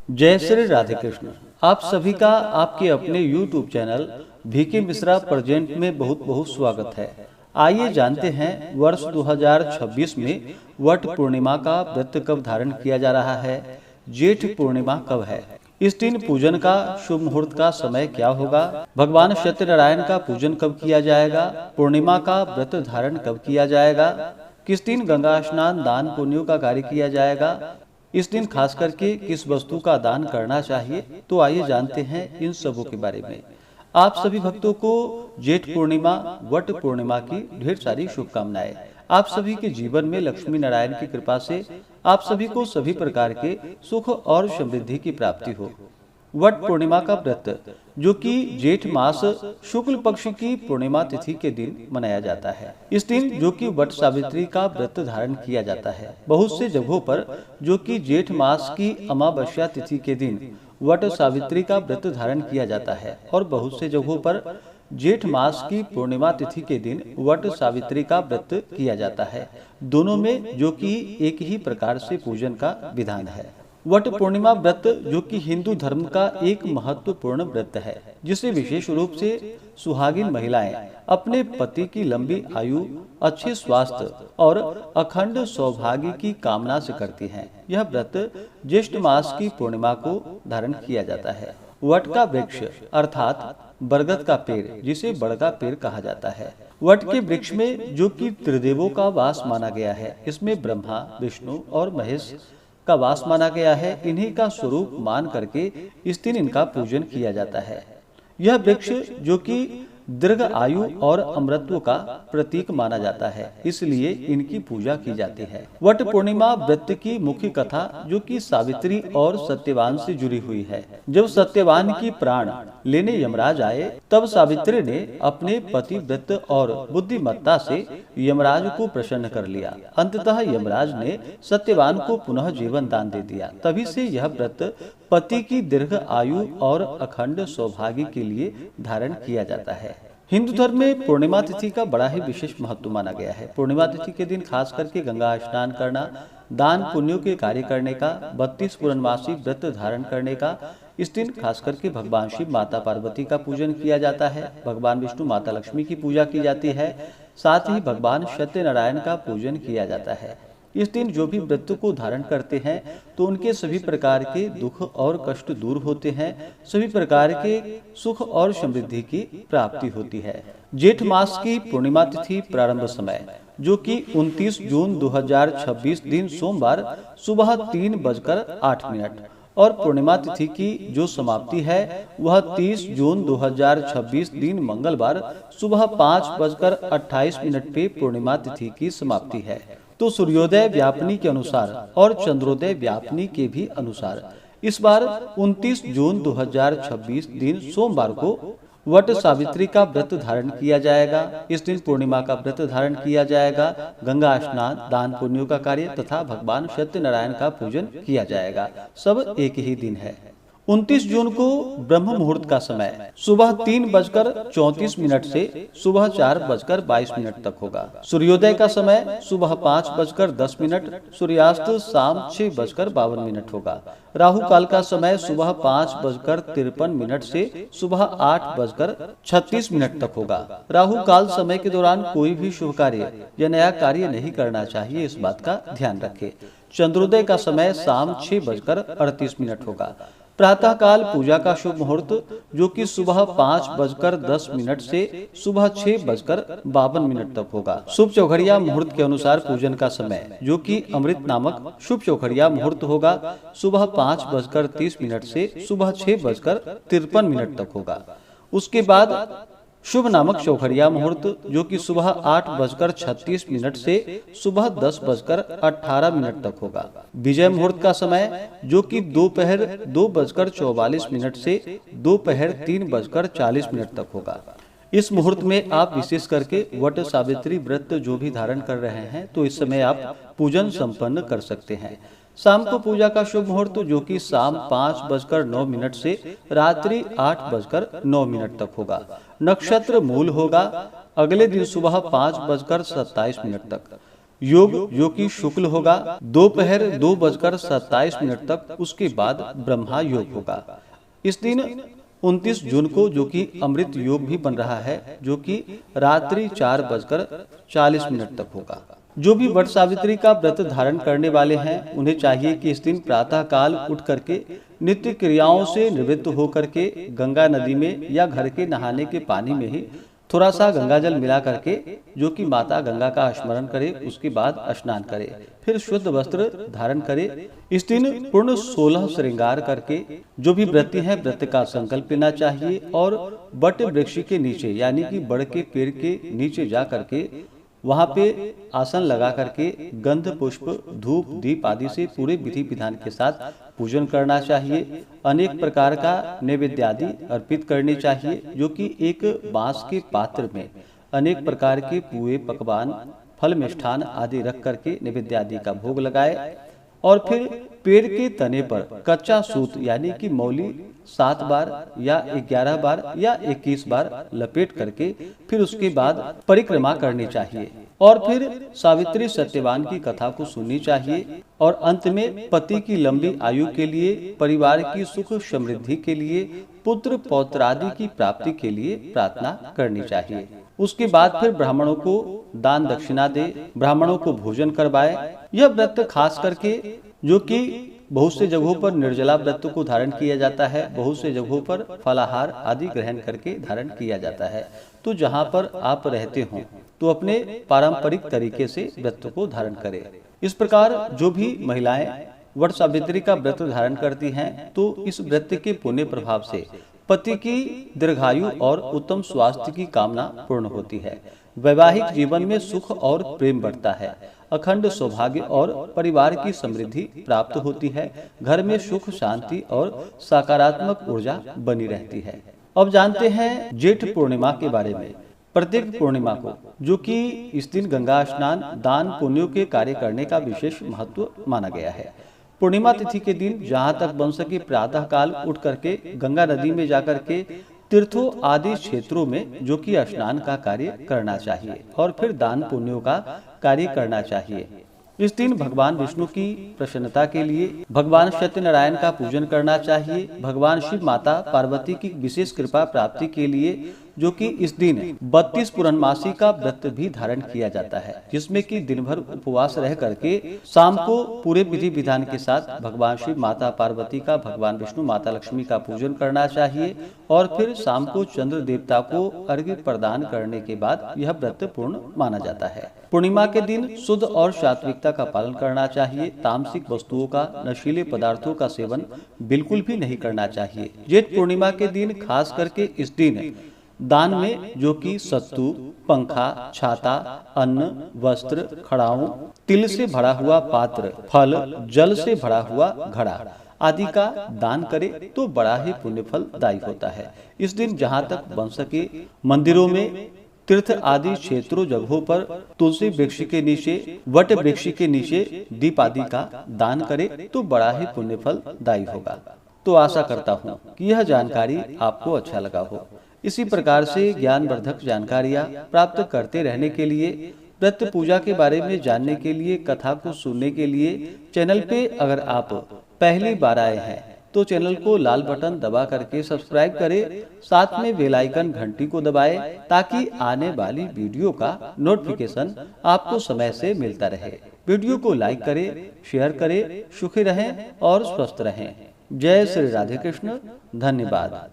जय श्री राधे कृष्ण। आप सभी का आपके अपने YouTube channel VK Mishra present में बहुत बहुत स्वागत है। आइए जानते हैं वर्ष 2026 में वट पूर्णिमा का व्रत कब धारण किया जा रहा है, जेठ पूर्णिमा कब है, इस दिन पूजन का शुभ मुहूर्त का समय क्या होगा, भगवान सत्यनारायण का पूजन कब किया जाएगा, पूर्णिमा का व्रत धारण कब किया जाएगा, किस दिन गंगा स्नान दान पुण्यों का कार्य किया जाएगा, इस दिन खास करके किस वस्तु का दान करना चाहिए। तो आइए जानते हैं इन सबों के बारे में। आप सभी भक्तों को जेठ पूर्णिमा वट पूर्णिमा की ढेर सारी शुभकामनाएं। आप सभी के जीवन में लक्ष्मी नारायण की कृपा से आप सभी को सभी प्रकार के सुख और समृद्धि की प्राप्ति हो। वट पूर्णिमा का व्रत जो कि जेठ मास शुक्ल पक्ष की पूर्णिमा तिथि के दिन मनाया जाता है। इस दिन जो कि वट सावित्री का व्रत धारण किया जाता है। बहुत से जगहों पर जो कि जेठ मास की अमावस्या तिथि के दिन वट सावित्री का व्रत धारण किया जाता है और बहुत से जगहों पर जेठ मास की पूर्णिमा तिथि के दिन वट सावित्री का व्रत किया जाता है। दोनों में जो कि एक ही प्रकार से पूजन का विधान है। वट पूर्णिमा व्रत जो कि हिंदू धर्म का एक महत्वपूर्ण व्रत है, जिसे विशेष रूप से सुहागिन महिलाएं अपने पति की लंबी आयु, अच्छे स्वास्थ्य और अखंड सौभाग्य की कामना से करती हैं। यह व्रत ज्येष्ठ मास की पूर्णिमा को धारण किया जाता है। वट का वृक्ष अर्थात बरगद का पेड़, जिसे बड़का पेड़ कहा जाता है। वट के वृक्ष में जो कि त्रिदेवों का वास माना गया है, इसमें ब्रह्मा, विष्णु और महेश का वास माना गया है। इन्हीं का स्वरूप मान करके इस दिन इनका पूजन किया जाता है। यह वृक्ष जो कि दीर्घ आयु और अमृतत्व का प्रतीक माना जाता है, इसलिए इनकी पूजा की जाती है। वट पूर्णिमा व्रत की मुख्य कथा जो कि सावित्री और सत्यवान से जुड़ी हुई है। जब सत्यवान की प्राण लेने यमराज आए, तब सावित्री ने अपने पति व्रत और बुद्धिमत्ता से यमराज को प्रसन्न कर लिया। अंततः यमराज ने सत्यवान को पुनः जीवन दान दे दिया। तभी से यह व्रत पति की दीर्घ आयु और अखंड सौभाग्य के लिए धारण किया जाता है। हिंदू धर्म में पूर्णिमा तिथि का बड़ा ही विशेष महत्व माना गया है। पूर्णिमा तिथि के दिन खास करके गंगा स्नान करना, दान पुण्यों के कार्य करने का, 32 पूर्णमासी व्रत धारण करने का, इस दिन खास करके भगवान शिव, माता पार्वती का पूजन किया जाता है। भगवान विष्णु, माता लक्ष्मी की पूजा की जाती है। साथ ही भगवान सत्यनारायण का पूजन किया जाता है। इस दिन जो भी व्रत को धारण करते हैं तो उनके सभी प्रकार के दुख और कष्ट दूर होते हैं, सभी प्रकार के सुख और समृद्धि की प्राप्ति होती है। जेठ मास की पूर्णिमा तिथि प्रारंभ समय जो कि 29 जून 2026 दिन सोमवार सुबह 3:08 और पूर्णिमा तिथि की जो समाप्ति है वह 30 जून 2026 दिन मंगलवार सुबह 5:28 पे पूर्णिमा तिथि की समाप्ति है। तो सूर्योदय व्यापनी के अनुसार और चंद्रोदय व्यापनी के भी अनुसार इस बार 29 जून 2026 दिन सोमवार को वट सावित्री का व्रत धारण किया जाएगा। इस दिन पूर्णिमा का व्रत धारण किया जाएगा। गंगा स्नान, दान पुण्यों का कार्य तथा भगवान सत्यनारायण का पूजन किया जाएगा। सब एक ही दिन है। 29 जून को ब्रह्म मुहूर्त का समय सुबह 3:34 से सुबह 4:22 तक होगा। सूर्योदय का समय सुबह 5:10, सूर्यास्त शाम 6:52 होगा। राहु काल का समय सुबह 5:53 से सुबह 8:36 तक होगा। राहु काल समय के दौरान कोई भी शुभ कार्य या नया कार्य नहीं करना चाहिए, इस बात का ध्यान रखें। चंद्रोदय का समय शाम 6:38 होगा। प्रातः काल पूजा का शुभ मुहूर्त जो कि सुबह 5:10 से सुबह 6:52 तक होगा। शुभ चौघड़िया मुहूर्त के अनुसार पूजन का समय जो कि अमृत नामक शुभ चौघड़िया मुहूर्त होगा, सुबह 5:30 से सुबह 6:53 तक होगा। उसके बाद शुभ नामक चौघड़िया मुहूर्त जो कि सुबह 8:36 से सुबह 10:18 तक होगा। विजय मुहूर्त का समय जो कि दोपहर 2:44 से दोपहर 3:40 तक होगा। इस मुहूर्त में आप विशेष करके वट सावित्री व्रत जो भी धारण कर रहे हैं तो इस समय आप पूजन संपन्न कर सकते हैं। शाम को पूजा का शुभ मुहूर्त जो कि शाम 5:09 से रात्रि 8:09 तक होगा। नक्षत्र मूल होगा। अगले दिन सुबह 5:27 तक। योग जो कि शुक्ल होगा, दोपहर 2:27 तक। उसके बाद ब्रह्मा योग होगा। इस दिन 29 जून को जो कि अमृत योग भी बन रहा है, जो कि रात्रि 4:40 तक होगा। जो भी वट सावित्री का व्रत धारण करने वाले हैं, उन्हें चाहिए कि इस दिन प्रातः काल उठ करके नित्य क्रियाओं से निवृत्त होकर के गंगा नदी में या घर के नहाने के पानी में ही थोड़ा सा गंगा जल मिला करके जो कि माता गंगा का स्मरण करे, उसके बाद स्नान करे, फिर शुद्ध वस्त्र धारण करे। इस दिन पूर्ण 16 श्रृंगार करके जो भी व्रती हैं व्रत का संकल्प लेना चाहिए और वट वृक्ष के नीचे यानी कि बड़ के पेड़ के नीचे जा करके वहाँ पे आसन लगा करके गंध पुष्प धूप दीप आदि से पूरे विधि विधान के साथ पूजन करना चाहिए। अनेक प्रकार का नैवेद्य आदि अर्पित करने चाहिए, जो कि एक बांस के पात्र में अनेक प्रकार के पुए पकवान फल मिष्ठान आदि रख करके नैवेद्य आदि का भोग लगाए। और फिर पेड़ के तने पर कच्चा सूत यानी कि मौली 7 बार या 11 बार या 21 बार लपेट करके फिर उसके बाद परिक्रमा करनी चाहिए। और फिर सावित्री सत्यवान की कथा को सुननी चाहिए। और अंत में पति की लंबी आयु के लिए, परिवार की सुख समृद्धि के लिए, पुत्र पौत्रादि की प्राप्ति के लिए प्रार्थना करनी चाहिए। उसके बाद फिर ब्राह्मणों को दान दक्षिणा दे, ब्राह्मणों को भोजन करवाए। यह व्रत खास करके जो कि बहुत से जगहों पर निर्जला व्रत को धारण किया जाता है, बहुत से जगहों पर फलाहार आदि ग्रहण करके धारण किया जाता है। तो जहाँ पर आप रहते हों तो अपने पारंपरिक तरीके से व्रत को धारण करें। इस प्रकार जो भी महिलाएं वट सावित्री का व्रत धारण करती हैं, तो इस व्रत के पुण्य प्रभाव से पति की दीर्घायु और उत्तम स्वास्थ्य की कामना पूर्ण होती है। वैवाहिक जीवन में सुख और प्रेम बढ़ता है, अखंड सौभाग्य और परिवार की समृद्धि प्राप्त होती है, घर में सुख शांति और सकारात्मक ऊर्जा बनी रहती है। अब जानते हैं जेठ पूर्णिमा के बारे में। प्रत्येक पूर्णिमा को जो कि इस दिन गंगा स्नान दान पुण्यों के कार्य करने का विशेष महत्व माना गया है। पूर्णिमा तिथि के दिन जहाँ तक बन सके प्रातः काल उठ करके गंगा नदी में जाकर के तीर्थों आदि क्षेत्रों में जो कि स्नान का कार्य करना चाहिए और फिर दान पुण्यों का कार्य करना चाहिए। इस दिन भगवान विष्णु की प्रसन्नता के लिए भगवान सत्यनारायण का पूजन करना चाहिए। भगवान शिव माता पार्वती की विशेष कृपा प्राप्ति के लिए जो कि इस दिन 32 पूर्णमासी का व्रत भी धारण किया जाता है, जिसमें कि दिन भर उपवास रह करके शाम को पूरे विधि विधान के साथ भगवान शिव माता पार्वती का, भगवान विष्णु माता लक्ष्मी का पूजन करना चाहिए। और फिर शाम को चंद्र देवता को अर्घ्य प्रदान करने के बाद यह व्रत पूर्ण माना जाता है। पूर्णिमा के दिन शुद्ध और सात्विकता का पालन करना चाहिए। तामसिक वस्तुओं का, नशीले पदार्थों का सेवन बिल्कुल भी नहीं करना चाहिए। जेठ पूर्णिमा के दिन खास करके इस दिन दान में जो कि सत्तू, पंखा, छाता, अन्न, वस्त्र, खड़ाऊं, तिल से भरा हुआ पात्र, फल, जल से भरा हुआ घड़ा आदि का दान करे तो बड़ा ही पुण्य फलदायी होता है। इस दिन जहाँ तक बन सके मंदिरों में, तीर्थ आदि क्षेत्रों जगहों पर तुलसी वृक्ष के नीचे, वट वृक्ष के नीचे दीप आदि का दान करे तो बड़ा ही पुण्य फलदायी होगा। तो आशा करता हूँ कि यह जानकारी आपको अच्छा लगा हो। इसी प्रकार से ज्ञानवर्धक जानकारियाँ प्राप्त करते रहने के लिए, व्रत पूजा के बारे में जानने के लिए, कथा को सुनने के लिए चैनल पे अगर आप पहली बार आए हैं तो चैनल को लाल बटन दबा करके सब्सक्राइब करें, साथ में बेल आइकन घंटी को दबाएं ताकि आने वाली वीडियो का नोटिफिकेशन आपको समय से मिलता रहे। वीडियो को लाइक करें, शेयर करें। सुखी रहें और स्वस्थ रहें। जय श्री राधे कृष्ण। धन्यवाद।